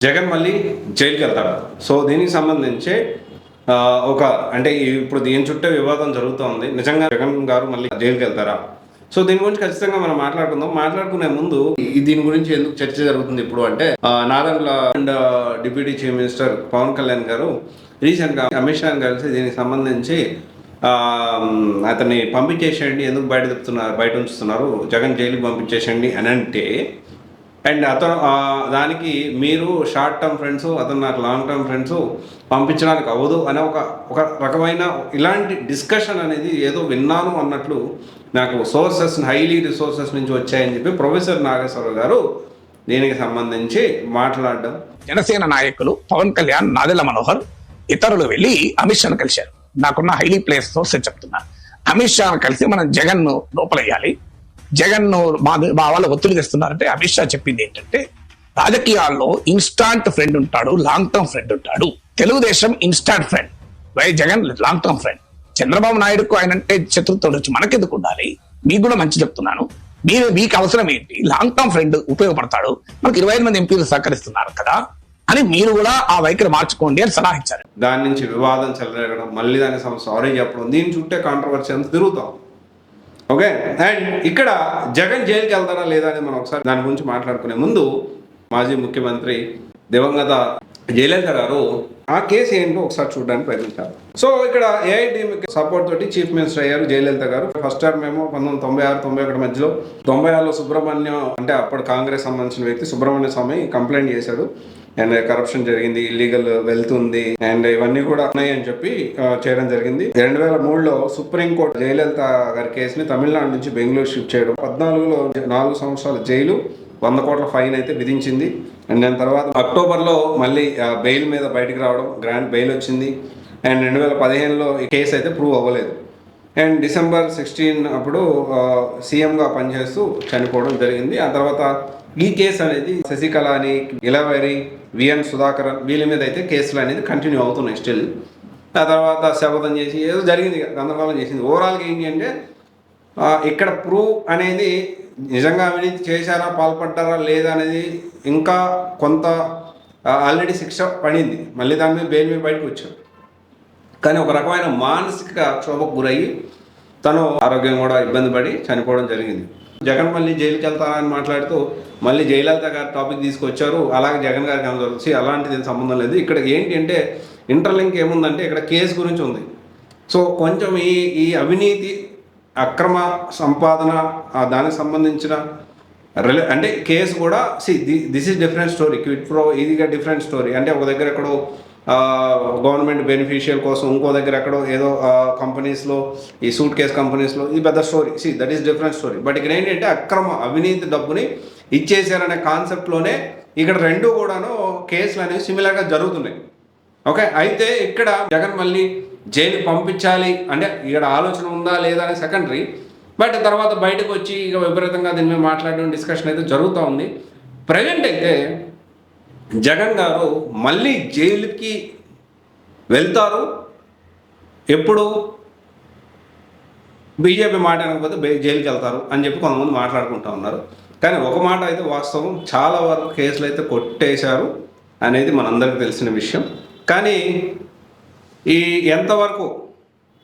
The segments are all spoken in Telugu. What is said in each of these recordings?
జగన్ మళ్ళీ జైలుకి వెళ్తాడు. సో దీనికి సంబంధించి ఒక అంటే ఇప్పుడు దీని చుట్టే వివాదం జరుగుతోంది. నిజంగా జగన్ గారు మళ్ళీ జైలుకి వెళ్తారా? సో దీని గురించి ఖచ్చితంగా మనం మాట్లాడుకుందాం. మాట్లాడుకునే ముందు దీని గురించి ఎందుకు చర్చ జరుగుతుంది ఇప్పుడు అంటే Nadendla and deputy chief minister Pavan Kalyan garu రీసెంట్గా అమిత్ షాని కలిసి దీనికి సంబంధించి అతన్ని పంపించేసేయండి, ఎందుకు బయట ఉంచుతున్నారు, జగన్ జైలుకి పంపించేసేయండి అని అంటే, అండ్ అతను దానికి మీరు షార్ట్ టర్మ్ ఫ్రెండ్స్, అతను నాకు లాంగ్ టర్మ్ ఫ్రెండ్స్, పంపించడానికి అవ్వదు అనే ఒక రకమైన ఇలాంటి డిస్కషన్ అనేది ఏదో విన్నాను అన్నట్లు నాకు సోర్సెస్, హైలీ రిసోర్సెస్ నుంచి వచ్చాయని చెప్పి ప్రొఫెసర్ నాగేశ్వరరావు గారు దీనికి సంబంధించి మాట్లాడడం. జనసేన నాయకులు పవన్ కళ్యాణ్, నాదెళ్ల మనోహర్ ఇతరులు వెళ్ళి అమిత్ షాను కలిశారు. నాకున్న హైలీ ప్లేస్ సోర్సెస్ చెప్తున్నా. అమిత్ షాను కలిసి మనం జగన్ ను లోపలయ్యాలి, జగన్ మా వాళ్ళు ఒత్తిడి తెస్తున్నారంటే అమిత్ షా చెప్పింది ఏంటంటే, రాజకీయాల్లో ఇన్స్టాంట్ ఫ్రెండ్ ఉంటాడు, లాంగ్ టర్మ్ ఫ్రెండ్ ఉంటాడు. Telugu Desam instant friend, Jagan long term friend. Chandrababu నాయుడుకు ఆయన అంటే శత్రుత్వం వచ్చి మనకెందుకు ఉండాలి? మీకు కూడా మంచి చెప్తున్నాను. మీకు అవసరం ఏంటి? లాంగ్ టర్మ్ ఫ్రెండ్ ఉపయోగపడతాడు. మనకు 25 మంది ఎంపీలు సహకరిస్తున్నారు కదా అని మీరు కూడా ఆ వైఖరి మార్చుకోండి అని సలహా ఇచ్చారు. దాని నుంచి వివాదం చెలరేగడం, మళ్ళీ దానికి సారీ చెప్పడం, దీని చుట్టే కాంట్రవర్సీ అంతా తిరుగుతాం. ఓకే, అండ్ ఇక్కడ జగన్ జైలుకి వెళ్తారా లేదా అని మనం ఒకసారి దాని గురించి మాట్లాడుకునే ముందు మాజీ ముఖ్యమంత్రి దివంగత జయలలిత గారు ఆ కేసు ఏంటో ఒకసారి చూడడానికి ప్రయత్నించారు. సో ఇక్కడ ఏఐటీఎంకి సపోర్ట్ తోటి చీఫ్ మినిస్టర్ అయ్యారు జయలలిత గారు. ఫస్ట్ టర్మ్ ఏమో 1996-91 మధ్యలో, 96లో సుబ్రహ్మణ్యం అంటే అప్పుడు కాంగ్రెస్ సంబంధించిన వ్యక్తి సుబ్రహ్మణ్య స్వామి కంప్లైంట్ చేశాడు, అండ్ కరప్షన్ జరిగింది, ఇల్లీగల్ వెల్త్ ఉంది, అండ్ ఇవన్నీ కూడా ఉన్నాయని చెప్పి చేయడం జరిగింది. 2003లో సుప్రీంకోర్టు జయలలిత గారి కేసుని తమిళనాడు నుంచి బెంగళూరు షిఫ్ట్ చేయడం, 14లో 4 సంవత్సరాల జైలు, 100 కోట్ల ఫైన్ అయితే విధించింది. అండ్ దాని తర్వాత అక్టోబర్లో మళ్ళీ బెయిల్ మీద బయటకు రావడం, గ్రాండ్ బెయిల్ వచ్చింది. అండ్ 2015లో ఈ కేసు అయితే ప్రూవ్ అవ్వలేదు. అండ్ December 16 అప్పుడు సీఎంగా పనిచేస్తూ చనిపోవడం జరిగింది. ఆ తర్వాత ఈ కేసు అనేది శశికళ అని, ఇలవేరి, విఎన్ సుధాకర్ వీళ్ళ మీద అయితే కేసులు అనేది కంటిన్యూ అవుతున్నాయి స్టిల్. ఆ తర్వాత శపథం చేసి ఏదో జరిగింది, గందరగోళం చేసింది. ఓవరాల్గా ఏంటి అంటే ఇక్కడ ప్రూవ్ అనేది నిజంగా అవినీతి చేశారా, పాల్పడ్డారా లేదా అనేది ఇంకా కొంత ఆల్రెడీ శిక్ష పడింది, మళ్ళీ దాని మీద బెయిల్ మీద బయటకు వచ్చారు. కానీ ఒక రకమైన మానసిక క్షోభకు గురయ్యి తను ఆరోగ్యం కూడా ఇబ్బంది పడి చనిపోవడం జరిగింది. జగన్ మళ్ళీ జైలుకి వెళ్తానని మాట్లాడుతూ మళ్ళీ జయలలిత గారి టాపిక్ తీసుకొచ్చారు. అలాగే జగన్ గారికి అందరూ అలాంటిది సంబంధం లేదు. ఇక్కడ ఏంటి అంటే ఇంటర్లింక్ ఏముందంటే ఇక్కడ కేసు గురించి ఉంది. సో కొంచెం ఈ అవినీతి, అక్రమ సంపాదన దానికి సంబంధించిన అంటే కేసు కూడా this is different story. Quit pro ఇదిగా డిఫరెంట్ స్టోరీ. అంటే ఒక దగ్గర ఎక్కడో గవర్నమెంట్ బెనిఫిషియల్ కోసం, ఇంకో దగ్గర ఎక్కడో ఏదో కంపెనీస్లో, ఈ సూట్ కేస్ కంపెనీస్లో, ఇది పెద్ద story. That is different story. But ఇక్కడ ఏంటంటే అక్రమ అవినీతి డబ్బుని ఇచ్చేసారనే కాన్సెప్ట్లోనే ఇక్కడ రెండు కూడాను కేసులు అనేవి సిమిలర్గా జరుగుతున్నాయి. ఓకే, అయితే ఇక్కడ జగన్ మళ్ళీ జైలు పంపించాలి అంటే ఇక్కడ ఆలోచన ఉందా లేదా అనే సెకండరీ. బట్ తర్వాత బయటకు వచ్చి ఇక విపరీతంగా దీని మీద మాట్లాడడం, డిస్కషన్ అయితే జరుగుతూ ఉంది. ప్రజెంట్ అయితే జగన్ గారు మళ్ళీ జైలుకి వెళ్తారు. ఎప్పుడు బీజేపీ మాట అనకపోతే జైలుకి వెళ్తారు అని చెప్పి కొంతమంది మాట్లాడుకుంటూ ఉన్నారు. కానీ ఒక మాట అయితే వాస్తవం, చాలా వరకు కేసులు అయితే కొట్టేశారు అనేది మనందరికీ తెలిసిన విషయం. కానీ ఎంతవరకు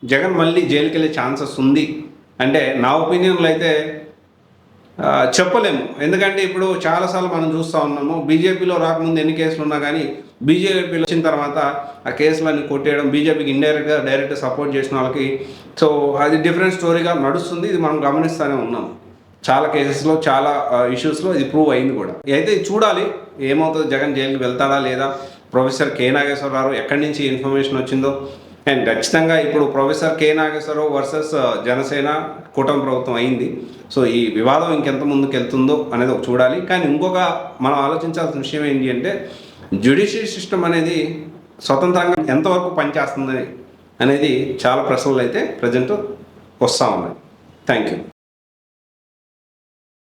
జగన్ మళ్ళీ జైలుకి వెళ్ళే ఛాన్సెస్ ఉంది అంటే నా ఒపీనియన్లో అయితే చెప్పలేము. ఎందుకంటే ఇప్పుడు చాలాసార్లు మనం చూస్తూ ఉన్నాము, బీజేపీలో రాకముందు ఎన్ని కేసులు ఉన్నా కానీ బీజేపీలో వచ్చిన తర్వాత ఆ కేసులన్నీ కొట్టేయడం, బీజేపీకి ఇండైరెక్ట్గా డైరెక్ట్గా సపోర్ట్ చేసిన వాళ్ళకి, సో అది డిఫరెంట్ స్టోరీగా నడుస్తుంది. ఇది మనం గమనిస్తూనే ఉన్నాం. చాలా కేసెస్లో, చాలా ఇష్యూస్లో ఇది ప్రూవ్ అయింది కూడా. అయితే చూడాలి ఏమవుతుందో, జగన్ జైలుకి వెళ్తాడా లేదా, ప్రొఫెసర్ కె నాగేశ్వరరావు ఎక్కడి నుంచి ఇన్ఫర్మేషన్ వచ్చిందో. అండ్ ఖచ్చితంగా ఇప్పుడు professor K Nageswara Rao versus Janasena కూటమి ప్రభుత్వం అయింది. సో ఈ వివాదం ఇంకెంత ముందుకు వెళ్తుందో అనేది ఒక చూడాలి. కానీ ఇంకొక మనం ఆలోచించాల్సిన విషయం ఏంటి అంటే జ్యుడిషియరీ సిస్టమ్ అనేది స్వతంత్రంగా ఎంతవరకు పనిచేస్తుంది అనేది చాలా ప్రశ్నలు అయితే ప్రజెంట్ వస్తూ ఉన్నాయి. Thank you.